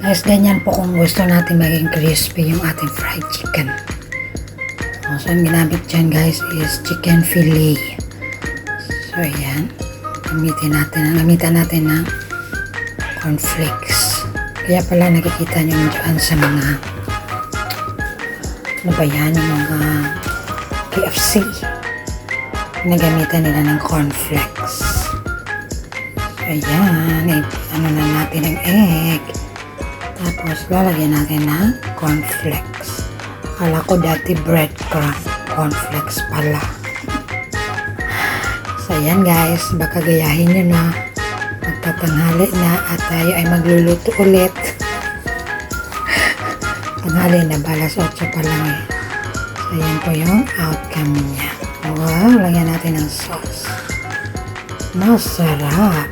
Guys, ganyan po kung gusto natin maging crispy yung ating fried chicken. So, ang ginamit dyan guys is chicken fillet. So, ayan. Gamitan natin ng cornflakes. Kaya pala nakikita nyo dyan sa mga ano ba yan, yung mga KFC. Nagamitan nila ng cornflakes. So, ayan. Ano na natin ang egg. Tapos, lalagyan natin ng cornflakes. Akala ko dati breadcrumb. Cornflakes pala. So, ayan guys. Baka gayahin nyo na. Magtatanghali na at tayo ay magluluto ulit. Tanghali na. Balas 8 pa lang eh. So, ayan po yung outcome niya. Wow, lagyan natin ng sauce. Masarap.